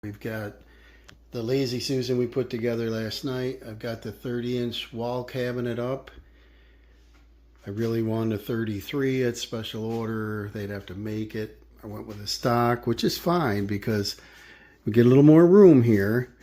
We've got the Lazy Susan we put together last night. I've got the 30-inch wall cabinet up. I really wanted a 33 at special order. They'd have to make it. I went with a stock, which is fine because we get a little more room here.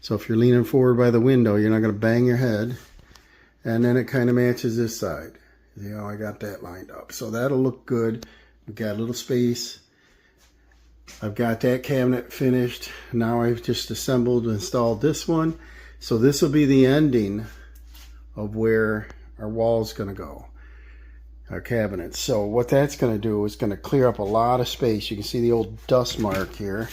So if you're leaning forward by the window, you're not going to bang your head. And then it kind of matches this side. You know, I got that lined up. So that'll look good. We've got a little space. I've got that cabinet finished. Now I've just assembled and installed this one. So this will be the ending of where our wall's going to go, our cabinet. So what that's going to do is going to clear up a lot of space. You can see the old dust mark here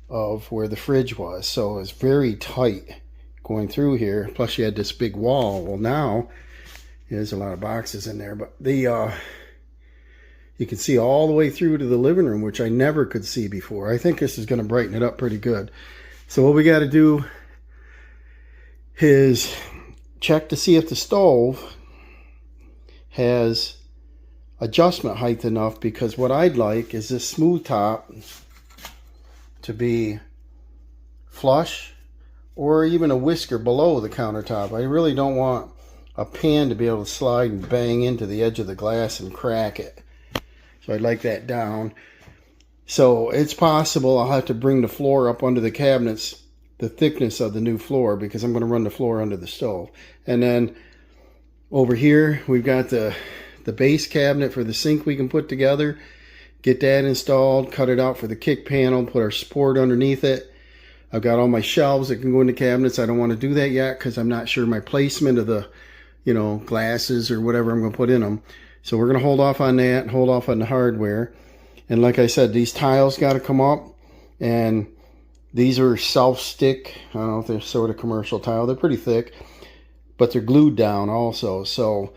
of where the fridge was. So it's very tight going through here. Plus you had this big wall. Well, now there's a lot of boxes in there, but you can see all the way through to the living room, which I never could see before. I think this is going to brighten it up pretty good. So what we got to do is check to see if the stove has adjustment height enough, because what I'd like is this smooth top to be flush or even a whisker below the countertop. I really don't want a pan to be able to slide and bang into the edge of the glass and crack it. So I'd like that down. So it's possible I'll have to bring the floor up under the cabinets, the thickness of the new floor, because I'm going to run the floor under the stove. And then over here we've got the base cabinet for the sink we can put together. Get that installed, cut it out for the kick panel, put our support underneath it. I've got all my shelves that can go into cabinets. I don't want to do that yet because I'm not sure my placement of the, glasses or whatever I'm going to put in them. So we're going to hold off on that, hold off on the hardware. And like I said, these tiles got to come up. And these are self-stick. I don't know if they're sort of commercial tile. They're pretty thick. But they're glued down also. So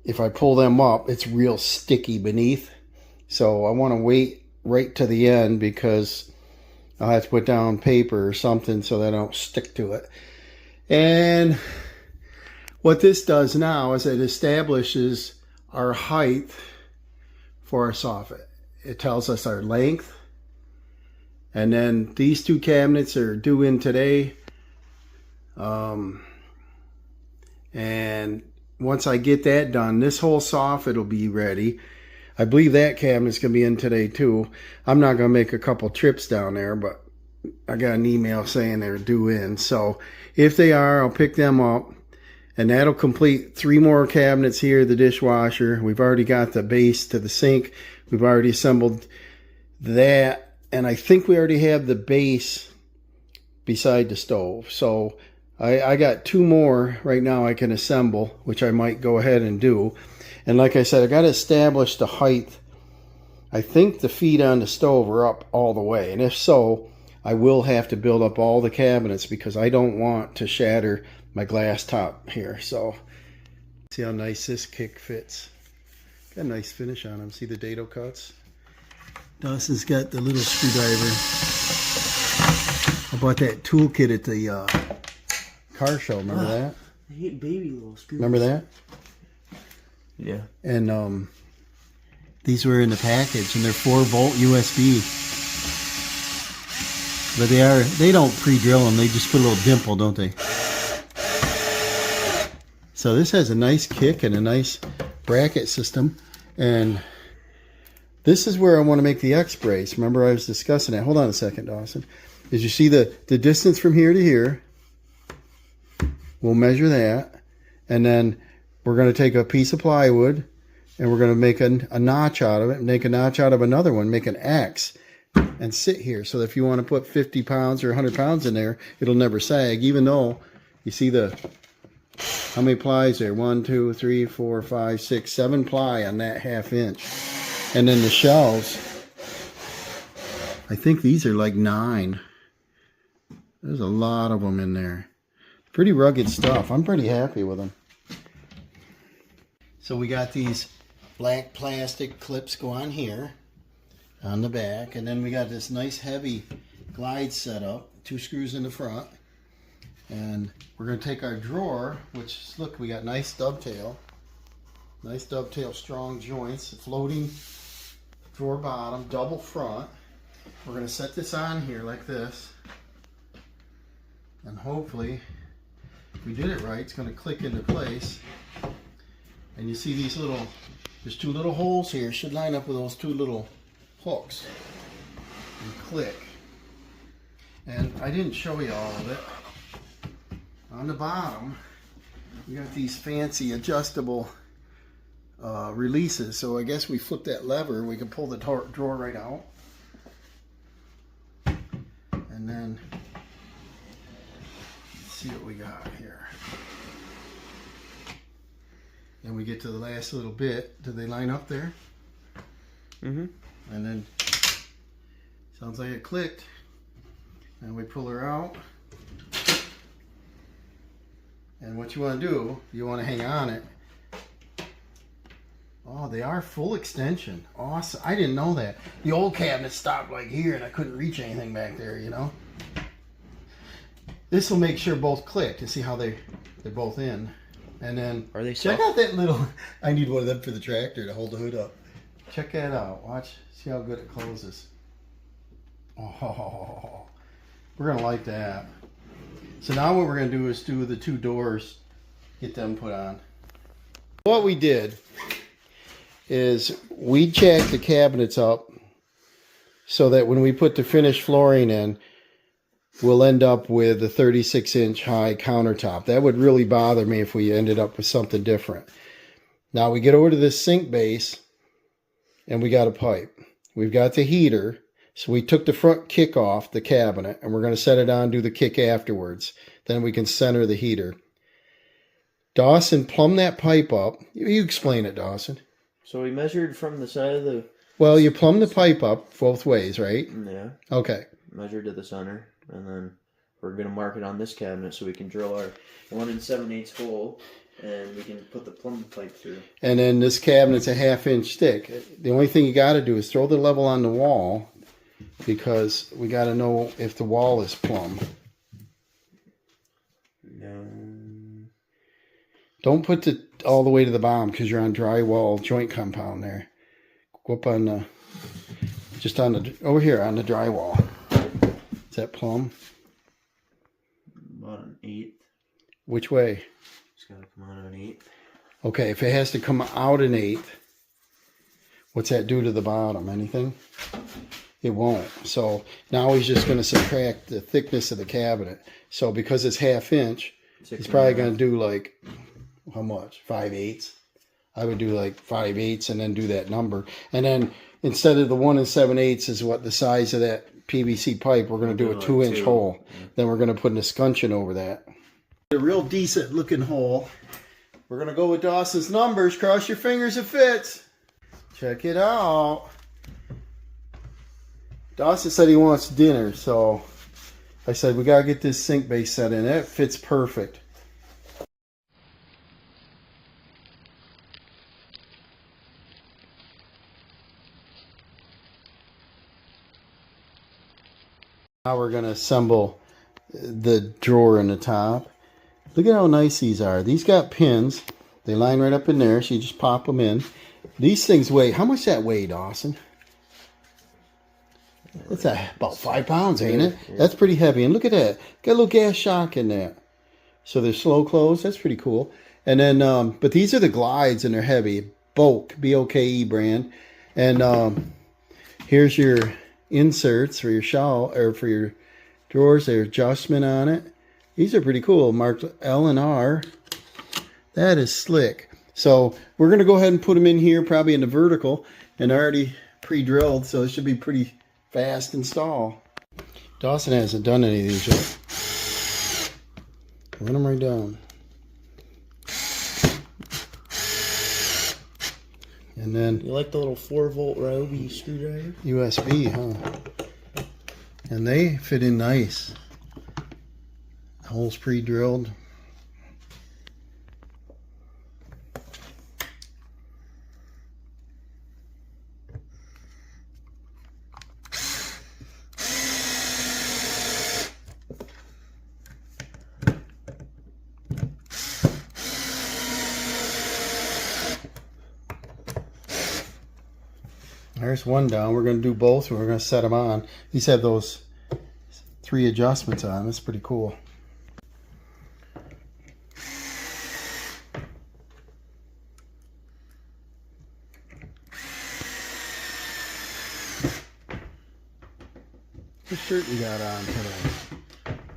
if I pull them up, it's real sticky beneath. So I want to wait right to the end because I'll have to put down paper or something so that I don't stick to it. And what this does now is it establishes our height for our soffit. It tells us our length. And then these two cabinets are due in today. And once I get that done, this whole soffit will be ready. I believe that cabinet's going to be in today too. I'm not going to make a couple trips down there, but I got an email saying they're due in. So if they are, I'll pick them up. And that'll complete 3 more cabinets here, the dishwasher. We've already got the base to the sink. We've already assembled that. And I think we already have the base beside the stove. So I got 2 more right now I can assemble, which I might go ahead and do. And like I said, I got to establish the height. I think the feet on the stove are up all the way. And if so, I will have to build up all the cabinets because I don't want to shatter my glass top here. So see how nice this kick fits. Got a nice finish on them. See the dado cuts? Dawson's got the little screwdriver. I bought that toolkit at the car show. Remember that? I hate baby little screws. Remember that? Yeah. And these were in the package, and they're 4-volt USB. But they don't pre-drill them. They just put a little dimple, don't they? So this has a nice kick and a nice bracket system. And this is where I want to make the X brace. Remember I was discussing it. Hold on a second, Dawson. As you see the distance from here to here, we'll measure that. And then we're going to take a piece of plywood and we're going to make a notch out of it, make a notch out of another one, make an X, and sit here. So if you want to put 50 pounds or 100 pounds in there, it'll never sag, even though you see how many plies there? 1, 2, 3, 4, 5, 6, 7 ply on that 1/2 inch. And then the shelves, I think these are like 9. There's a lot of them in there. Pretty rugged stuff. I'm pretty happy with them. So we got these black plastic clips go on here, on the back. And then we got this nice heavy glide setup, 2 screws in the front. And we're going to take our drawer, which, look, we got nice dovetail, strong joints, floating drawer bottom, double front. we're going to set this on here like this. And hopefully, if we did it right, it's going to click into place. And you see these little, there's two little holes here. Should line up with those two little hooks. And click. And I didn't show you all of it. On the bottom, we got these fancy adjustable releases. So I guess we flip that lever, we can pull the drawer right out. And then, let's see what we got here. And we get to the last little bit. Do they line up there? Mm-hmm. And then, sounds like it clicked. And we pull her out. And what you want to do, you want to hang on it. Oh, they are full extension. Awesome. I didn't know that. The old cabinet stopped like here and I couldn't reach anything back there, you know. This will make sure both click and see how they're both in. And then Are they check soft? out that little, I need one of them for the tractor to hold the hood up. Check that out. Watch, see how good it closes. Oh, we're going to like that. So now what we're going to do is do the two doors, get them put on. What we did is we jacked the cabinets up so that when we put the finished flooring in, we'll end up with a 36-inch high countertop. That would really bother me if we ended up with something different. Now we get over to this sink base and we got a pipe. We've got the heater. So we took the front kick off the cabinet and we're going to set it on, do the kick afterwards. Then we can center the heater. Dawson, plumb that pipe up. You explain it, Dawson. So we measured from the side of the... Well, you plumb the pipe up both ways, right? Yeah. Okay. Measured to the center. And then we're going to mark it on this cabinet so we can drill our 1 7/8 hole. And we can put the plumb pipe through. And then this cabinet's a 1/2-inch thick. The only thing you got to do is throw the level on the wall, because we got to know if the wall is plumb. No. Don't put it all the way to the bottom because you're on drywall joint compound there. Go up on the, just on the, over here on the drywall. Is that plumb? About an 1/8. Which way? It's got to come out an 1/8. Okay, if it has to come out an 1/8, what's that do to the bottom? Anything? It won't. So now he's just going to subtract the thickness of the cabinet. So because it's 1/2 inch, he's probably going to do like, how much? 5/8. I would do like 5/8 and then do that number. And then instead of the 1 7/8 is what the size of that PVC pipe, we're going to do a 2-inch hole. Yeah. Then we're going to put an escutcheon over that. A real decent looking hole. We're going to go with Dawson's numbers. Cross your fingers it fits. Check it out. Dawson said he wants dinner, so I said we got to get this sink base set in. It fits perfect. Now we're going to assemble the drawer in the top. Look at how nice these are. These got pins. They line right up in there, so you just pop them in. These things weigh, how much that weigh, Dawson? It's about 5 pounds, ain't it? Yeah. That's pretty heavy. And look at that. Got a little gas shock in there. So they're slow close. That's pretty cool. And then, but these are the glides and they're heavy. Boke, B-O-K-E brand. And here's your inserts for your shawl, or for your drawers. There's adjustment on it. These are pretty cool. Marked L and R. That is slick. So we're going to go ahead and put them in here, probably in the vertical, and already pre-drilled. So it should be pretty fast install. Dawson hasn't done any of these yet. Run them right down. And then you like the little 4-volt Ryobi screwdriver? USB, huh? And they fit in nice. Holes pre-drilled. There's one down. We're going to do both, and we're going to set them on. These have those 3 adjustments on. That's pretty cool. What shirt you got on today?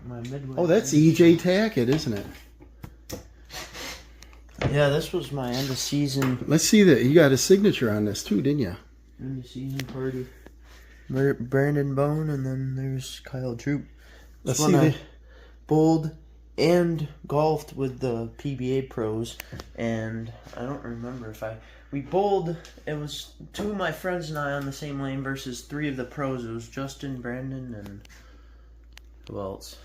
My Midway. Oh, that's EJ Tackett, isn't it? Yeah, this was my end of season. Let's see that. You got a signature on this too, didn't you? End of season party. Brandon Bone, and then there's Kyle Troop. Let's This see. one I bowled and golfed with the PBA pros, and I don't remember if we bowled. It was 2 of my friends and I on the same lane versus 3 of the pros. It was Justin, Brandon, and who else?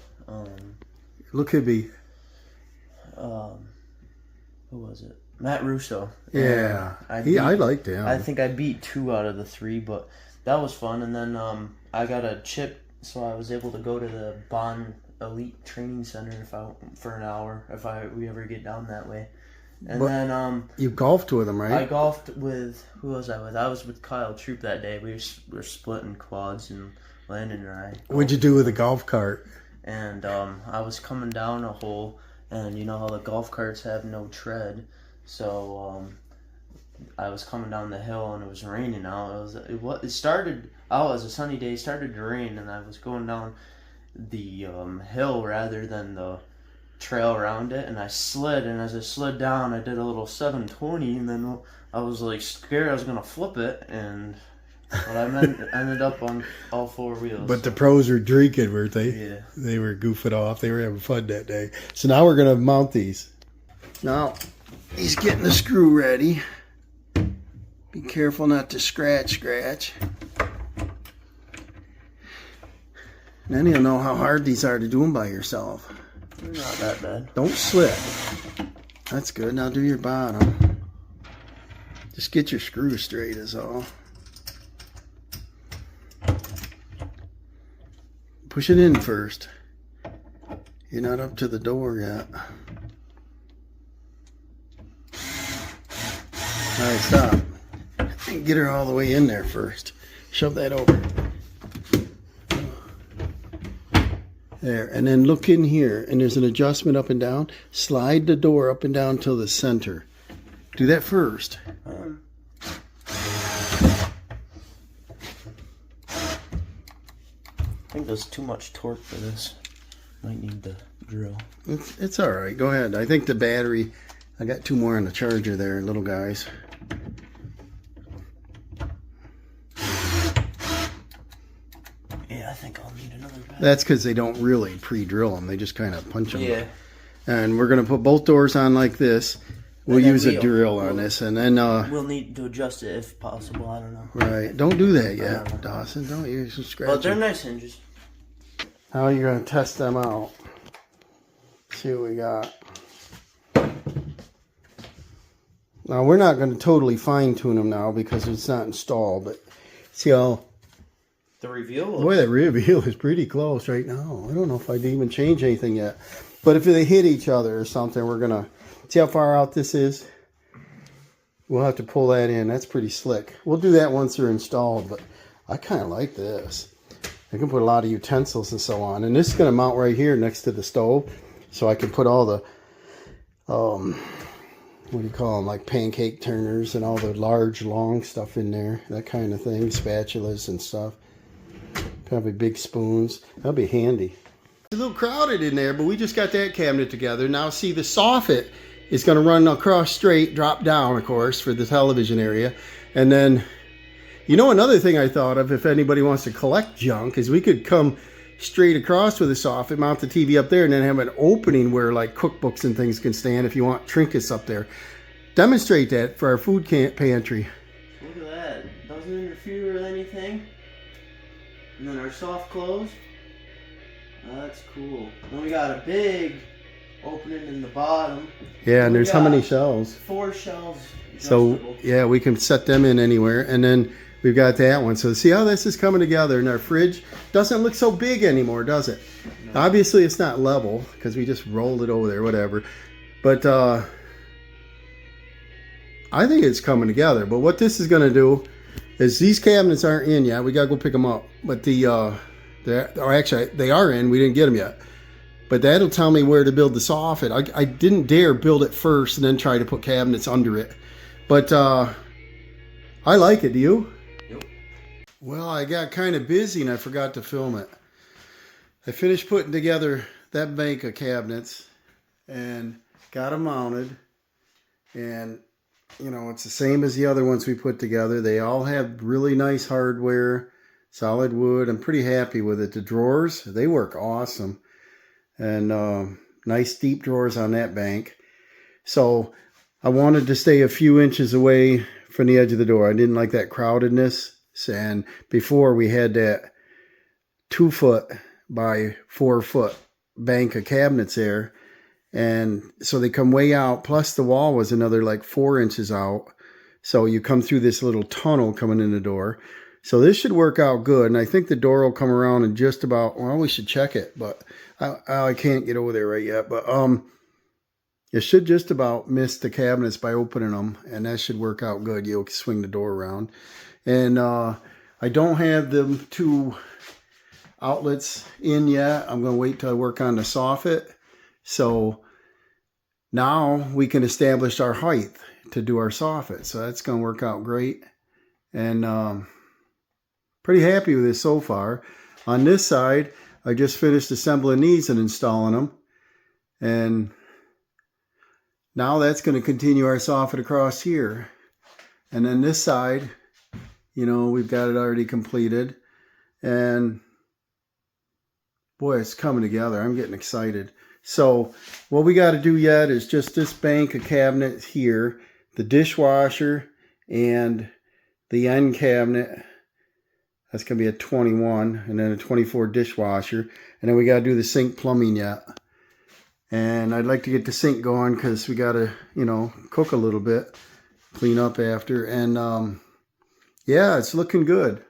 Look at me. Who was it? Matt Russo. Yeah, I I liked him. I think I beat 2 out of the 3, but that was fun. And then I got a chip, so I was able to go to the Bond Elite Training Center for an hour if we ever get down that way. And then You golfed with him, I right? golfed with, who was I with? I was with Kyle Troop that day. We were splitting quads, and Landon and I. What'd you do with the golf cart? And I was coming down a hole, and you know how the golf carts have no tread, so I was coming down the hill, and it was raining out. It started out as a sunny day. It started to rain, and I was going down the hill rather than the trail around it, and I slid. And as I slid down, I did a little 720, and then I was like scared I was gonna flip it, but I ended up on all 4 wheels. But the pros were drinking, weren't they? Yeah. They were goofing off. They were having fun that day. So now we're going to mount these. Now, he's getting the screw ready. Be careful not to scratch. And then you'll know how hard these are to do them by yourself. They're not that bad. Don't slip. That's good. Now do your bottom. Just get your screw straight is all. Push it in first. You're not up to the door yet. All right, stop. Get her all the way in there first. Shove that over. There, and then look in here, and there's an adjustment up and down. Slide the door up and down till the center. Do that first. I think there's too much torque for this. Might need the drill. It's all right. Go ahead. I think the battery, I got 2 more on the charger there, little guys. Yeah, I think I'll need another battery. That's because they don't really pre-drill them. They just kind of punch them. Yeah. And we're going to put both doors on like this. We'll And then use a drill on this. And then, we'll need to adjust it if possible. I don't know. right. Don't do that yet, Dawson. Don't use some scratch. But they're nice hinges. How are you going to test them out? See what we got. Now, we're not going to totally fine-tune them now because it's not installed. But see how... The reveal. Boy, that reveal is pretty close right now. I don't know if I'd even change anything yet. But if they hit each other or something, we're going to... See how far out this is? We'll have to pull that in. That's pretty slick. We'll do that once they're installed, but I kind of like this. I can put a lot of utensils and so on. And this is going to mount right here next to the stove. So I can put all the, what do you call them, like pancake turners and all the large, long stuff in there. That kind of thing. Spatulas and stuff. Probably big spoons. That'll be handy. It's a little crowded in there, but we just got that cabinet together. Now see, the soffit is going to run across straight, drop down, of course, for the television area. And then, you know, another thing I thought of, if anybody wants to collect junk, is we could come straight across with the soffit, mount the TV up there, and then have an opening where like cookbooks and things can stand if you want trinkets up there. Demonstrate that for our food pantry. Look at that. Doesn't interfere with anything. And then our soft close. That's cool. Then we got a big opening in the bottom. Yeah, and there's how many shelves? 4 shelves. So, adjustable. yeah, we can set them in anywhere. And then we've got that one. So see how this is coming together. And our fridge doesn't look so big anymore, does it? No. Obviously, it's not level because we just rolled it over there, whatever. But I think it's coming together. But what this is going to do is these cabinets aren't in yet. We gotta go pick them up. But or actually they are in. We didn't get them yet. But that'll tell me where to build the soffit. I didn't dare build it first and then try to put cabinets under it. But I like it. Do you? Yep. Well, I got kind of busy and I forgot to film it. I finished putting together that bank of cabinets and got them mounted. And, you know, it's the same as the other ones we put together. They all have really nice hardware, solid wood. I'm pretty happy with it. The drawers, they work awesome. And nice deep drawers on that bank. So I wanted to stay a few inches away from the edge of the door. I didn't like that crowdedness. And before we had that 2 foot by 4 foot bank of cabinets there. And so they come way out. Plus the wall was another like 4 inches out. So you come through this little tunnel coming in the door. So this should work out good. And I think the door will come around in just about, well, we should check it. But I can't get over there right yet. But it should just about miss the cabinets by opening them. And that should work out good. You'll swing the door around. And I don't have the 2 outlets in yet. I'm going to wait till I work on the soffit. So now we can establish our height to do our soffit. So that's going to work out great. And pretty happy with this so far. On this side, I just finished assembling these and installing them. And now that's going to continue our soffit across here. And then this side, you know, we've got it already completed. And boy, it's coming together. I'm getting excited. So what we got to do yet is just this bank of cabinets here, the dishwasher and the end cabinet. That's going to be a 21 and then a 24 dishwasher. And then we got to do the sink plumbing yet. And I'd like to get the sink going because we got to, you know, cook a little bit, clean up after. And yeah, it's looking good.